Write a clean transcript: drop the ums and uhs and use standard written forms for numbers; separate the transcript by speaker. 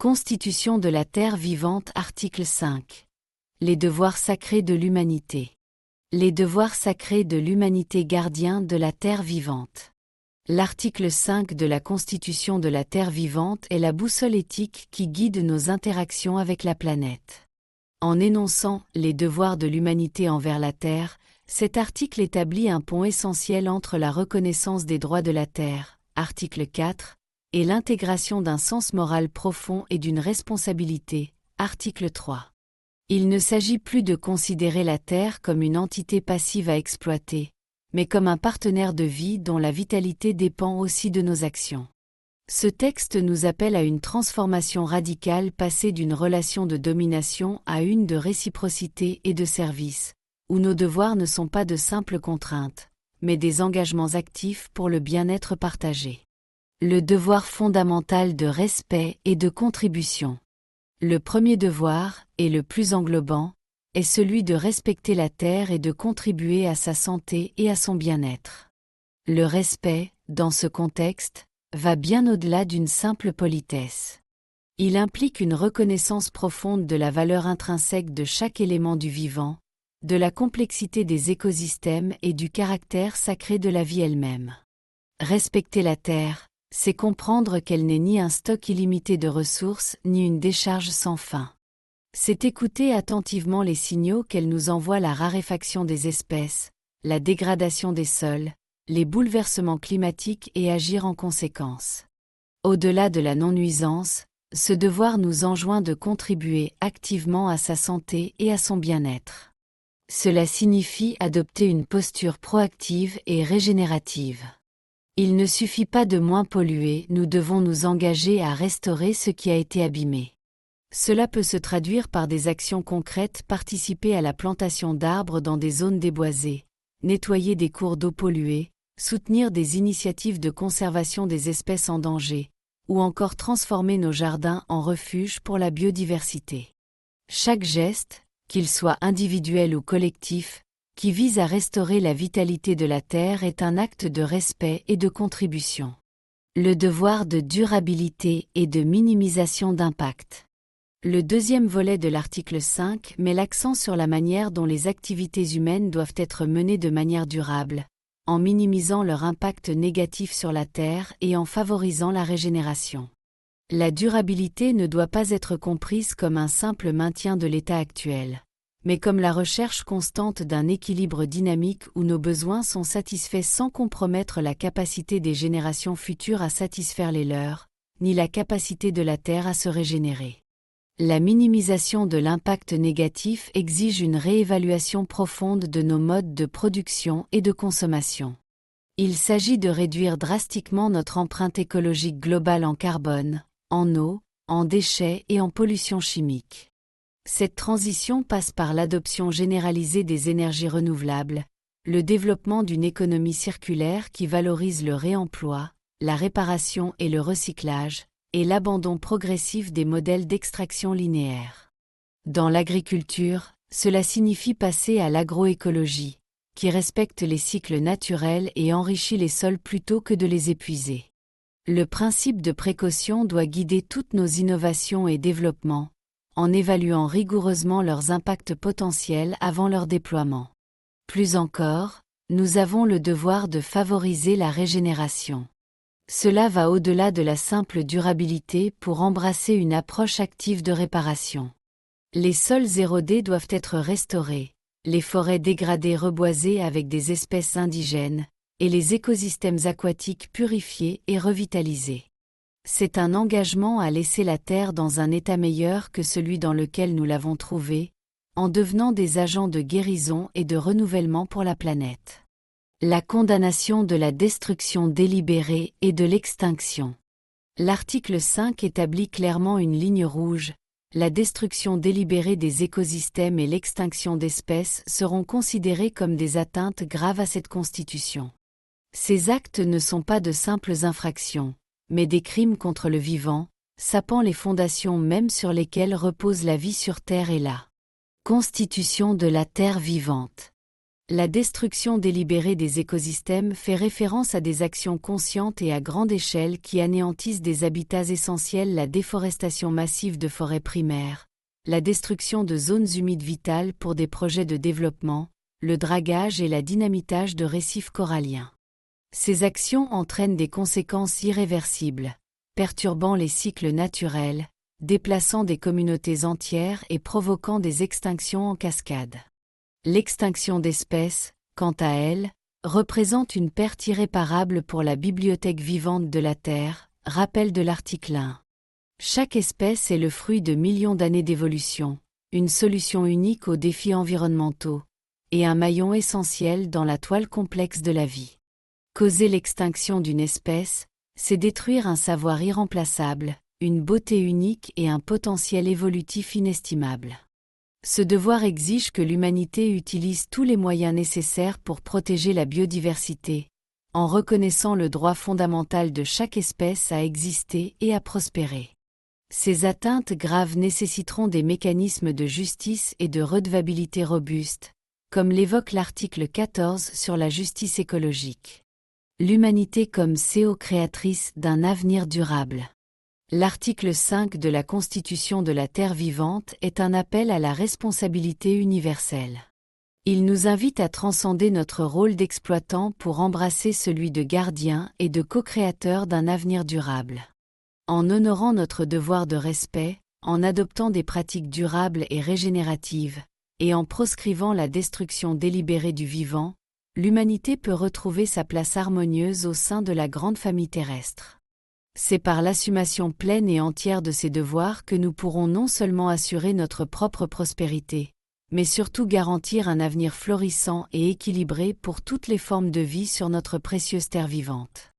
Speaker 1: Constitution de la Terre vivante. Article 5. Les devoirs sacrés de l'humanité. Les devoirs sacrés de l'humanité gardien de la Terre vivante. L'article 5 de la Constitution de la Terre vivante est la boussole éthique qui guide nos interactions avec la planète. En énonçant les devoirs de l'humanité envers la Terre, cet article établit un pont essentiel entre la reconnaissance des droits de la Terre, article 4, et l'intégration d'un sens moral profond et d'une responsabilité, article 3. Il ne s'agit plus de considérer la Terre comme une entité passive à exploiter, mais comme un partenaire de vie dont la vitalité dépend aussi de nos actions. Ce texte nous appelle à une transformation radicale passée d'une relation de domination à une de réciprocité et de service, où nos devoirs ne sont pas de simples contraintes, mais des engagements actifs pour le bien-être partagé. Le devoir fondamental de respect et de contribution. Le premier devoir, et le plus englobant, est celui de respecter la Terre et de contribuer à sa santé et à son bien-être. Le respect, dans ce contexte, va bien au-delà d'une simple politesse. Il implique une reconnaissance profonde de la valeur intrinsèque de chaque élément du vivant, de la complexité des écosystèmes et du caractère sacré de la vie elle-même. Respecter la Terre, c'est comprendre qu'elle n'est ni un stock illimité de ressources ni une décharge sans fin. C'est écouter attentivement les signaux qu'elle nous envoie, la raréfaction des espèces, la dégradation des sols, les bouleversements climatiques, et agir en conséquence. Au-delà de la non-nuisance, ce devoir nous enjoint de contribuer activement à sa santé et à son bien-être. Cela signifie adopter une posture proactive et régénérative. Il ne suffit pas de moins polluer, nous devons nous engager à restaurer ce qui a été abîmé. Cela peut se traduire par des actions concrètes: participer à la plantation d'arbres dans des zones déboisées, nettoyer des cours d'eau pollués, soutenir des initiatives de conservation des espèces en danger, ou encore transformer nos jardins en refuges pour la biodiversité. Chaque geste, qu'il soit individuel ou collectif, qui vise à restaurer la vitalité de la Terre est un acte de respect et de contribution. Le devoir de durabilité et de minimisation d'impact. Le deuxième volet de l'article 5 met l'accent sur la manière dont les activités humaines doivent être menées de manière durable, en minimisant leur impact négatif sur la Terre et en favorisant la régénération. La durabilité ne doit pas être comprise comme un simple maintien de l'état actuel, mais comme la recherche constante d'un équilibre dynamique où nos besoins sont satisfaits sans compromettre la capacité des générations futures à satisfaire les leurs, ni la capacité de la Terre à se régénérer. La minimisation de l'impact négatif exige une réévaluation profonde de nos modes de production et de consommation. Il s'agit de réduire drastiquement notre empreinte écologique globale en carbone, en eau, en déchets et en pollution chimique. Cette transition passe par l'adoption généralisée des énergies renouvelables, le développement d'une économie circulaire qui valorise le réemploi, la réparation et le recyclage, et l'abandon progressif des modèles d'extraction linéaire. Dans l'agriculture, cela signifie passer à l'agroécologie, qui respecte les cycles naturels et enrichit les sols plutôt que de les épuiser. Le principe de précaution doit guider toutes nos innovations et développements, en évaluant rigoureusement leurs impacts potentiels avant leur déploiement. Plus encore, nous avons le devoir de favoriser la régénération. Cela va au-delà de la simple durabilité pour embrasser une approche active de réparation. Les sols érodés doivent être restaurés, les forêts dégradées reboisées avec des espèces indigènes, et les écosystèmes aquatiques purifiés et revitalisés. C'est un engagement à laisser la Terre dans un état meilleur que celui dans lequel nous l'avons trouvée, en devenant des agents de guérison et de renouvellement pour la planète. La condamnation de la destruction délibérée et de l'extinction. L'article 5 établit clairement une ligne rouge: la destruction délibérée des écosystèmes et l'extinction d'espèces seront considérés comme des atteintes graves à cette Constitution. Ces actes ne sont pas de simples infractions, mais des crimes contre le vivant, sapant les fondations mêmes sur lesquelles repose la vie sur Terre et la Constitution de la Terre vivante. La destruction délibérée des écosystèmes fait référence à des actions conscientes et à grande échelle qui anéantissent des habitats essentiels, la déforestation massive de forêts primaires, la destruction de zones humides vitales pour des projets de développement, le dragage et la dynamitage de récifs coralliens. Ces actions entraînent des conséquences irréversibles, perturbant les cycles naturels, déplaçant des communautés entières et provoquant des extinctions en cascade. L'extinction d'espèces, quant à elle, représente une perte irréparable pour la bibliothèque vivante de la Terre, rappel de l'article 1. Chaque espèce est le fruit de millions d'années d'évolution, une solution unique aux défis environnementaux, et un maillon essentiel dans la toile complexe de la vie. Causer l'extinction d'une espèce, c'est détruire un savoir irremplaçable, une beauté unique et un potentiel évolutif inestimable. Ce devoir exige que l'humanité utilise tous les moyens nécessaires pour protéger la biodiversité, en reconnaissant le droit fondamental de chaque espèce à exister et à prospérer. Ces atteintes graves nécessiteront des mécanismes de justice et de redevabilité robustes, comme l'évoque l'article 14 sur la justice écologique. L'humanité comme co-créatrice d'un avenir durable. L'article 5 de la Constitution de la Terre vivante est un appel à la responsabilité universelle. Il nous invite à transcender notre rôle d'exploitant pour embrasser celui de gardien et de co-créateur d'un avenir durable. En honorant notre devoir de respect, en adoptant des pratiques durables et régénératives, et en proscrivant la destruction délibérée du vivant, l'humanité peut retrouver sa place harmonieuse au sein de la grande famille terrestre. C'est par l'assumation pleine et entière de ces devoirs que nous pourrons non seulement assurer notre propre prospérité, mais surtout garantir un avenir florissant et équilibré pour toutes les formes de vie sur notre précieuse terre vivante.